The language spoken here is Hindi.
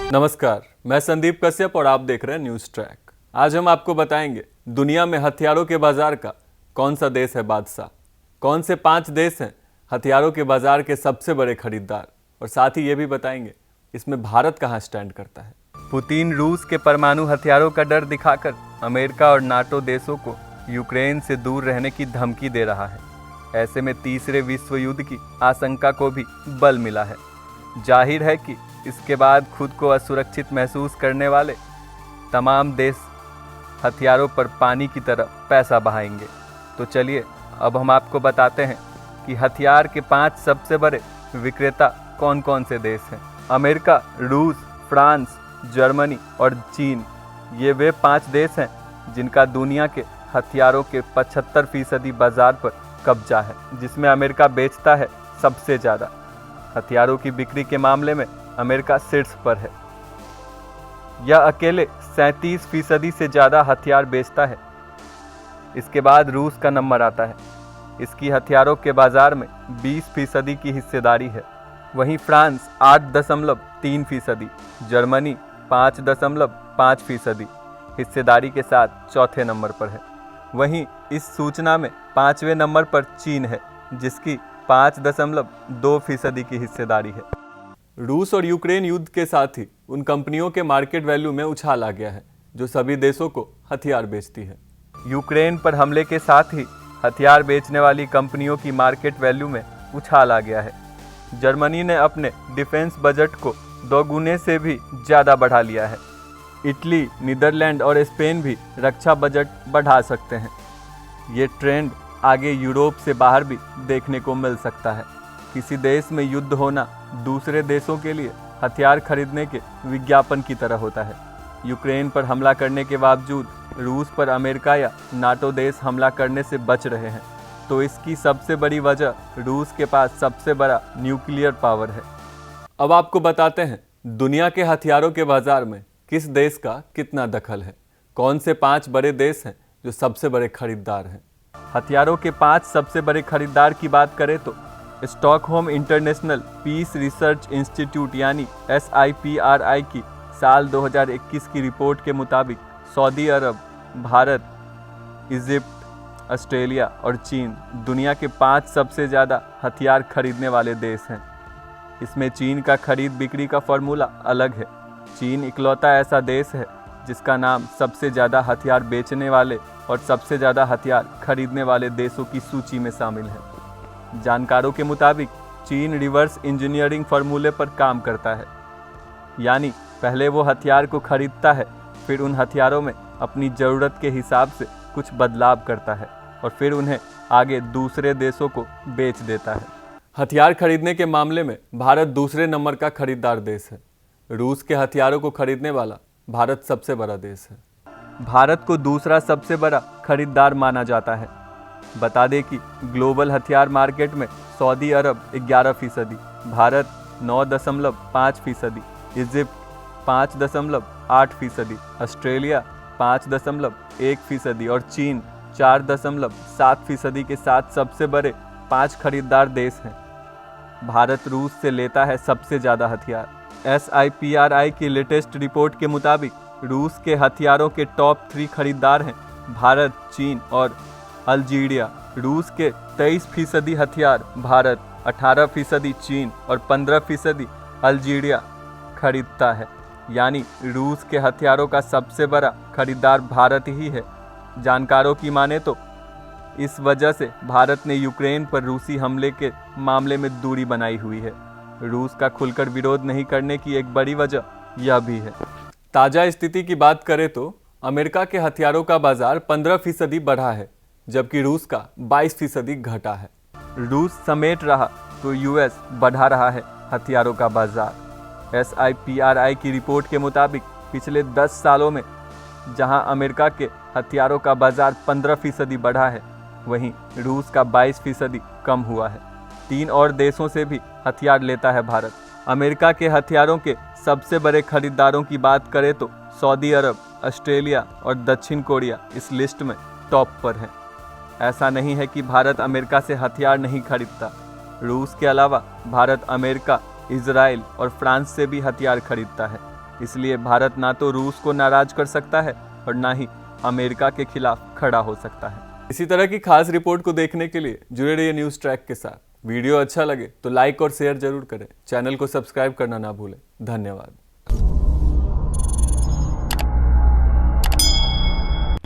नमस्कार, मैं संदीप कश्यप और आप देख रहे हैं न्यूज़ ट्रैक। आज हम आपको बताएंगे दुनिया में हथियारों के बाजार का कौन सा देश है बादशाह, कौन से 5 देश हैं हथियारों के बाजार के सबसे बड़े खरीदार, और साथ ही ये भी बताएंगे इसमें भारत कहाँ स्टैंड करता है। पुतिन रूस के परमाणु हथियारों का डर दिखाकर अमेरिका और नाटो देशों को यूक्रेन से दूर रहने की धमकी दे रहा है। ऐसे में तीसरे विश्व युद्ध की आशंका को भी बल मिला है। जाहिर है कि इसके बाद खुद को असुरक्षित महसूस करने वाले तमाम देश हथियारों पर पानी की तरह पैसा बहाएंगे। तो चलिए अब हम आपको बताते हैं कि हथियार के 5 सबसे बड़े विक्रेता कौन कौन से देश हैं। अमेरिका, रूस, फ्रांस, जर्मनी और चीन, ये वे 5 देश हैं जिनका दुनिया के हथियारों के 75% बाजार पर कब्जा है, जिसमें अमेरिका बेचता है सबसे ज़्यादा। हथियारों की बिक्री के मामले में अमेरिका शीर्ष पर है। यह अकेले 37% से ज़्यादा हथियार बेचता है। इसके बाद रूस का नंबर आता है। इसकी हथियारों के बाजार में 20% की हिस्सेदारी है। वहीं फ्रांस 8.3%, जर्मनी 5.5% हिस्सेदारी के साथ चौथे नंबर पर है। वहीं इस सूचना में 5वें नंबर पर चीन है, जिसकी 5.2% की हिस्सेदारी है। रूस और यूक्रेन युद्ध के साथ ही उन कंपनियों के मार्केट वैल्यू में उछाल आ गया है जो सभी देशों को हथियार बेचती है। यूक्रेन पर हमले के साथ ही हथियार बेचने वाली कंपनियों की मार्केट वैल्यू में उछाल आ गया है। जर्मनी ने अपने डिफेंस बजट को 2 गुने से भी ज़्यादा बढ़ा लिया है। इटली, नीदरलैंड और स्पेन भी रक्षा बजट बढ़ा सकते हैं। ये ट्रेंड आगे यूरोप से बाहर भी देखने को मिल सकता है। किसी देश में युद्ध होना दूसरे देशों के लिए हथियार खरीदने के विज्ञापन की तरह होता है। यूक्रेन पर हमला करने के बावजूद रूस पर अमेरिका या नाटो देश हमला करने से बच रहे हैं, तो इसकी सबसे बड़ी वजह रूस के पास सबसे बड़ा न्यूक्लियर पावर है। अब आपको बताते हैं दुनिया के हथियारों के बाजार में किस देश का कितना दखल है, कौन से 5 बड़े देश हैं जो सबसे बड़े खरीदार हैं। हथियारों के 5 सबसे बड़े खरीदार की बात करें तो Stockholm International Peace Research Institute यानी SIPRI की साल 2021 की रिपोर्ट के मुताबिक Saudi Arab, Bharat, Egypt, Australia और चीन दुनिया के 5 सबसे ज़्यादा हथियार खरीदने वाले देश हैं। इसमें चीन का खरीद बिक्री का फॉर्मूला अलग है। चीन इकलौता ऐसा देश है जिसका नाम सबसे ज़्यादा हथियार बेचने वाले और सबसे ज़्यादा हथियार खरीदने वाले देशों की सूची में शामिल है। जानकारों के मुताबिक चीन रिवर्स इंजीनियरिंग फार्मूले पर काम करता है, यानी पहले वो हथियार को खरीदता है, फिर उन हथियारों में अपनी ज़रूरत के हिसाब से कुछ बदलाव करता है और फिर उन्हें आगे दूसरे देशों को बेच देता है। हथियार खरीदने के मामले में भारत दूसरे नंबर का खरीदार देश है। रूस के हथियारों को खरीदने वाला भारत सबसे बड़ा देश है। भारत को दूसरा सबसे बड़ा खरीदार माना जाता है। बता दें कि ग्लोबल हथियार मार्केट में सऊदी अरब 11%, भारत 9.5%, इजिप्ट 5.8%, ऑस्ट्रेलिया 5.1% और चीन 4.7% के साथ सबसे बड़े 5 खरीदार देश हैं। भारत रूस से लेता है सबसे ज़्यादा हथियार। SIPRI की लेटेस्ट रिपोर्ट के मुताबिक रूस के हथियारों के टॉप 3 खरीदार हैं भारत, चीन और अल्जीरिया। रूस के 23% हथियार भारत, 18% चीन और 15% अल्जीरिया खरीदता है, यानी रूस के हथियारों का सबसे बड़ा खरीदार भारत ही है। जानकारों की माने तो इस वजह से भारत ने यूक्रेन पर रूसी हमले के मामले में दूरी बनाई हुई है। रूस का खुलकर विरोध नहीं करने की एक बड़ी वजह यह भी है। ताज़ा स्थिति की बात करें तो अमेरिका के हथियारों का बाजार 15% बढ़ा है, जबकि रूस का 22% घटा है। रूस समेट रहा तो यूएस बढ़ा रहा है हथियारों का बाजार। SIPRI की रिपोर्ट के मुताबिक पिछले 10 सालों में जहां अमेरिका के हथियारों का बाजार 15% बढ़ा है, वहीं रूस का 22% कम हुआ है। 3 और देशों से भी हथियार लेता है भारत। अमेरिका के हथियारों के सबसे बड़े खरीदारों की बात करें तो सऊदी अरब, ऑस्ट्रेलिया और दक्षिण कोरिया इस लिस्ट में टॉप पर हैं। ऐसा नहीं है कि भारत अमेरिका से हथियार नहीं खरीदता। रूस के अलावा भारत अमेरिका, इजराइल और फ्रांस से भी हथियार खरीदता है। इसलिए भारत ना तो रूस को नाराज कर सकता है और ना ही अमेरिका के खिलाफ खड़ा हो सकता है। इसी तरह की खास रिपोर्ट को देखने के लिए जुड़े रहिए न्यूज़ ट्रैक के साथ। वीडियो अच्छा लगे तो लाइक और शेयर जरूर करें। चैनल को सब्सक्राइब करना ना भूलें। धन्यवाद।